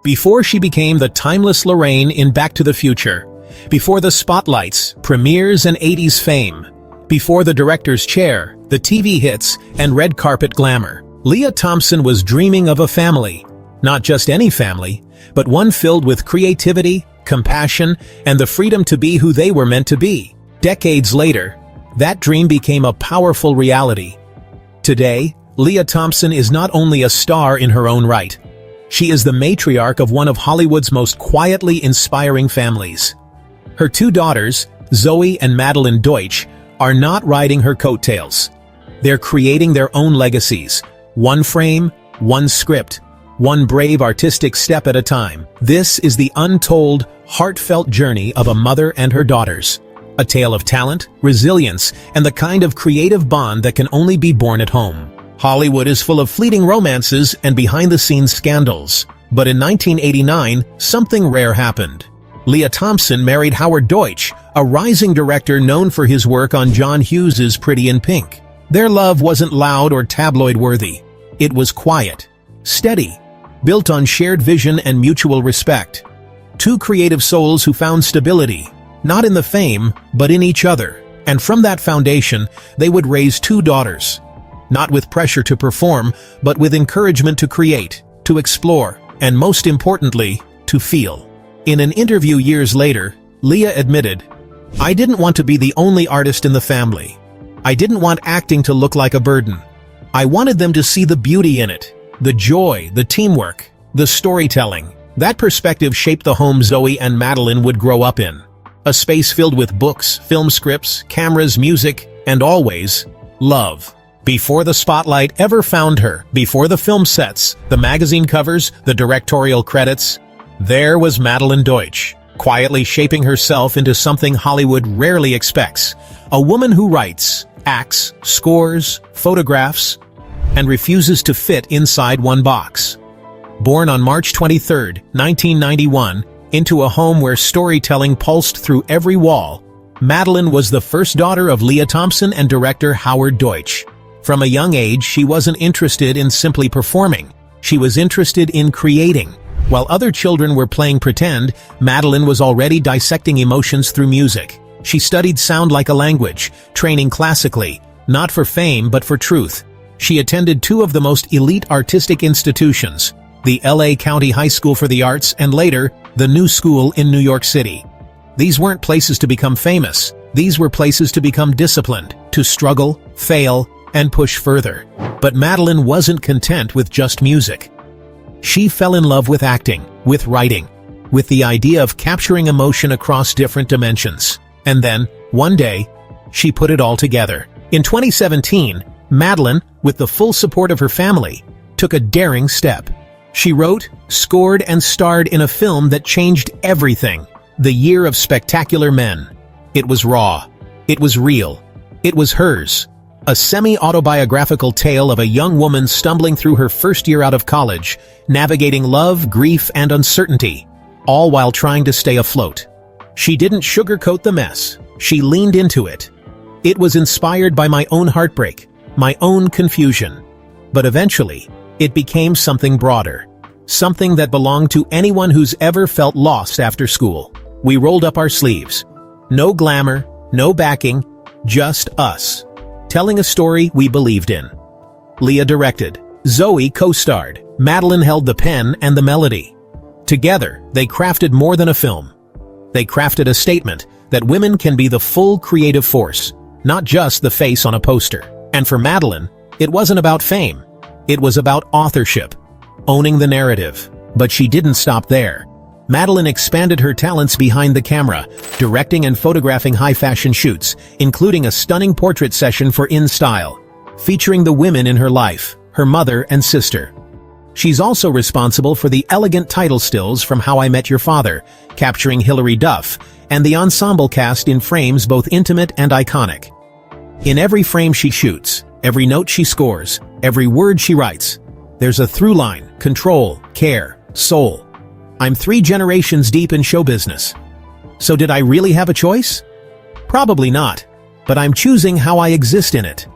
Before she became the timeless Lorraine in Back to the Future, before the spotlights, premieres, and 80s fame, before the director's chair, the TV hits, and red carpet glamour, Lea Thompson was dreaming of a family. Not just any family, but one filled with creativity, compassion, and the freedom to be who they were meant to be. Decades later, that dream became a powerful reality. Today, Lea Thompson is not only a star in her own right. She is the matriarch of one of Hollywood's most quietly inspiring families. Her two daughters, Zoey and Meline Deutch, are not riding her coattails. They're creating their own legacies, one frame, one script, one brave artistic step at a time. This is the untold, heartfelt journey of a mother and her daughters. A tale of talent, resilience, and the kind of creative bond that can only be born at home. Hollywood is full of fleeting romances and behind-the-scenes scandals. But in 1989, something rare happened. Lea Thompson married Howard Deutch, a rising director known for his work on John Hughes's Pretty in Pink. Their love wasn't loud or tabloid-worthy. It was quiet, steady, built on shared vision and mutual respect. Two creative souls who found stability, not in the fame, but in each other. And from that foundation, they would raise two daughters. Not with pressure to perform, but with encouragement to create, to explore, and most importantly, to feel. In an interview years later, Lea admitted, "I didn't want to be the only artist in the family. I didn't want acting to look like a burden. I wanted them to see the beauty in it, the joy, the teamwork, the storytelling." That perspective shaped the home Zoey and Madelyn would grow up in. A space filled with books, film scripts, cameras, music, and always, love. Before the spotlight ever found her, before the film sets, the magazine covers, the directorial credits, there was Meline Deutsch, quietly shaping herself into something Hollywood rarely expects. A woman who writes, acts, scores, photographs, and refuses to fit inside one box. Born on March 23, 1991, into a home where storytelling pulsed through every wall, Madelyn was the first daughter of Lea Thompson and director Howard Deutch. From a young age, she wasn't interested in simply performing. She was interested in creating. While other children were playing pretend, Madelyn was already dissecting emotions through music. She studied sound like a language, training classically, not for fame but for truth. She attended two of the most elite artistic institutions, the LA County High School for the Arts and later, the New School in New York City. These weren't places to become famous. These were places to become disciplined, to struggle, fail, and push further. But Madelyn wasn't content with just music. She fell in love with acting, with writing, with the idea of capturing emotion across different dimensions. And then, one day, she put it all together. In 2017, Madelyn, with the full support of her family, took a daring step. She wrote, scored, and starred in a film that changed everything. The Year of Spectacular Men. It was raw. It was real. It was hers. A semi-autobiographical tale of a young woman stumbling through her first year out of college, navigating love, grief, and uncertainty, all while trying to stay afloat. She didn't sugarcoat the mess. She leaned into it. It was inspired by my own heartbreak, my own confusion. But eventually, it became something broader. Something that belonged to anyone who's ever felt lost after school. We rolled up our sleeves. No glamour, no backing, just us. Telling a story we believed in. Lea directed. Zoey co-starred. Madelyn held the pen and the melody. Together, they crafted more than a film. They crafted a statement that women can be the full creative force, not just the face on a poster. And for Madelyn, it wasn't about fame. It was about authorship, owning the narrative. But she didn't stop there. Madelyn expanded her talents behind the camera, directing and photographing high-fashion shoots, including a stunning portrait session for In Style, featuring the women in her life, her mother and sister. She's also responsible for the elegant title stills from How I Met Your Father, capturing Hilary Duff, and the ensemble cast in frames both intimate and iconic. In every frame she shoots, every note she scores, every word she writes, there's a through line: control, care, soul. I'm 3 generations deep in show business. So did I really have a choice? Probably not, but I'm choosing how I exist in it.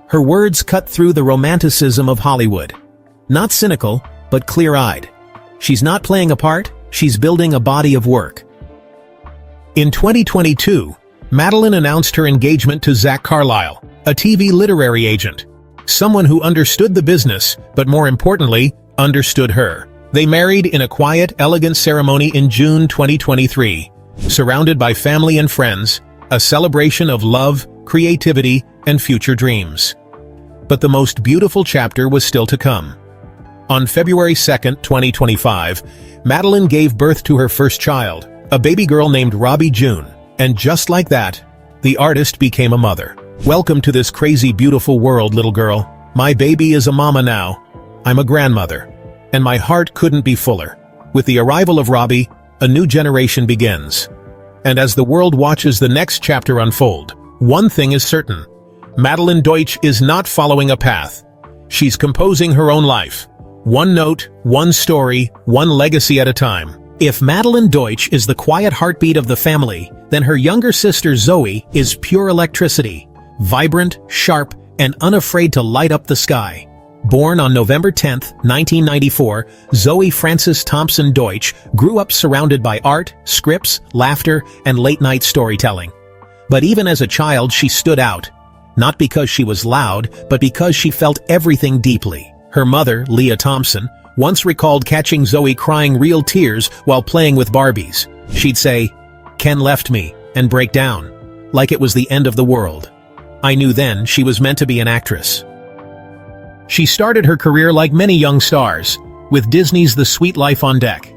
Her words cut through the romanticism of Hollywood. Not cynical, but clear-eyed. She's not playing a part, she's building a body of work. In 2022, Madelyn announced her engagement to Zach Carlisle, a TV literary agent. Someone who understood the business, but more importantly, understood her. They married in a quiet, elegant ceremony in June 2023, surrounded by family and friends, a celebration of love, creativity, and future dreams. But the most beautiful chapter was still to come. On February 2, 2025, Madelyn gave birth to her first child, a baby girl named Robbie June, and just like that, the artist became a mother. "Welcome to this crazy beautiful world, little girl. My baby is a mama now. I'm a grandmother. And my heart couldn't be fuller." With the arrival of Robbie, a new generation begins. And as the world watches the next chapter unfold, one thing is certain. Meline Deutsch is not following a path. She's composing her own life. One note, one story, one legacy at a time. If Meline Deutsch is the quiet heartbeat of the family, then her younger sister Zoey is pure electricity. Vibrant, sharp, and unafraid to light up the sky. Born on November 10, 1994, Zoey Frances Thompson-Deutch grew up surrounded by art, scripts, laughter, and late-night storytelling. But even as a child, she stood out. Not because she was loud, but because she felt everything deeply. Her mother, Lea Thompson, once recalled catching Zoey crying real tears while playing with Barbies. She'd say, "Ken left me," and break down, like it was the end of the world. I knew then she was meant to be an actress. She started her career like many young stars, with Disney's The Sweet Life on deck.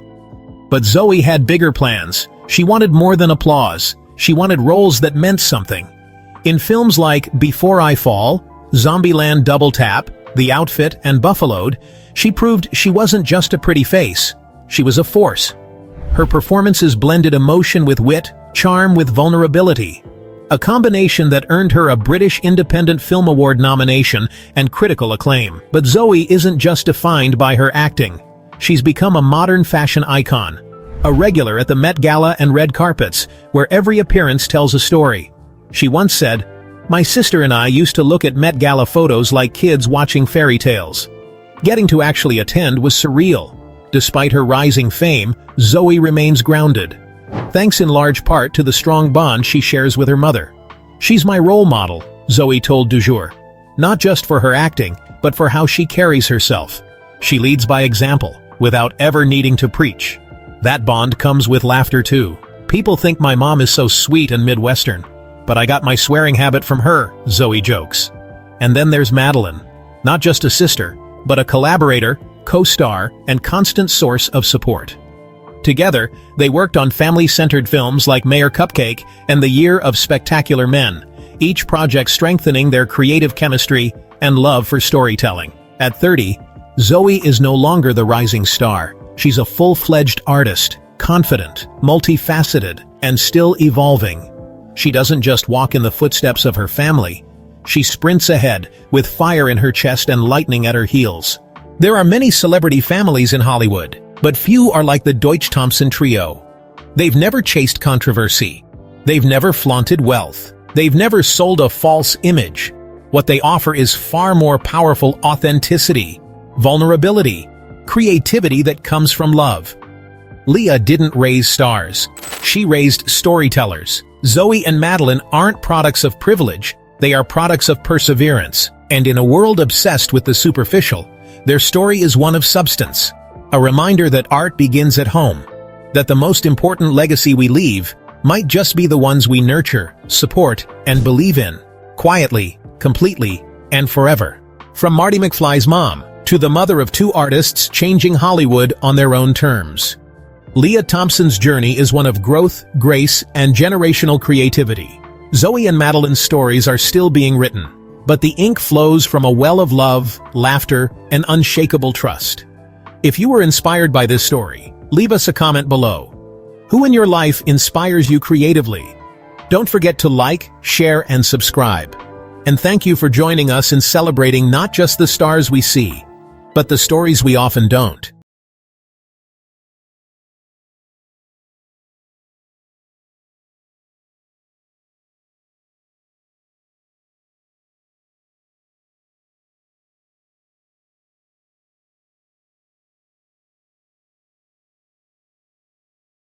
But Zoey had bigger plans. She wanted more than applause. She wanted roles that meant something. In films like Before I Fall, Zombieland Double Tap, The Outfit, and Buffaloed, she proved she wasn't just a pretty face. She was a force. Her performances blended emotion with wit, charm with vulnerability. A combination that earned her a British Independent Film Award nomination and critical acclaim. But Zoey isn't just defined by her acting. She's become a modern fashion icon. A regular at the Met Gala and red carpets, where every appearance tells a story. She once said, "My sister and I used to look at Met Gala photos like kids watching fairy tales." Getting to actually attend was surreal. Despite her rising fame, Zoey remains grounded. Thanks in large part to the strong bond she shares with her mother. "She's my role model," Zoey told Du Jour. Not just for her acting, but for how she carries herself. She leads by example, without ever needing to preach. That bond comes with laughter too. "People think my mom is so sweet and Midwestern, but I got my swearing habit from her," Zoey jokes. And then there's Madelyn. Not just a sister, but a collaborator, co-star, and constant source of support. Together, they worked on family-centered films like Mayor Cupcake and The Year of Spectacular Men, each project strengthening their creative chemistry and love for storytelling. At 30, Zoey is no longer the rising star. She's a full-fledged artist, confident, multifaceted, and still evolving. She doesn't just walk in the footsteps of her family. She sprints ahead, with fire in her chest and lightning at her heels. There are many celebrity families in Hollywood, but few are like the Deutch-Thompson trio. They've never chased controversy. They've never flaunted wealth. They've never sold a false image. What they offer is far more powerful authenticity, vulnerability, creativity that comes from love. Lea didn't raise stars. She raised storytellers. Zoey and Madelyn aren't products of privilege. They are products of perseverance. And in a world obsessed with the superficial, their story is one of substance. A reminder that art begins at home, that the most important legacy we leave might just be the ones we nurture, support, and believe in, quietly, completely, and forever. From Marty McFly's mom, to the mother of two artists changing Hollywood on their own terms. Lea Thompson's journey is one of growth, grace, and generational creativity. Zoey and Madelyn's stories are still being written, but the ink flows from a well of love, laughter, and unshakable trust. If you were inspired by this story, leave us a comment below. Who in your life inspires you creatively? Don't forget to like, share, and subscribe. And thank you for joining us in celebrating not just the stars we see, but the stories we often don't.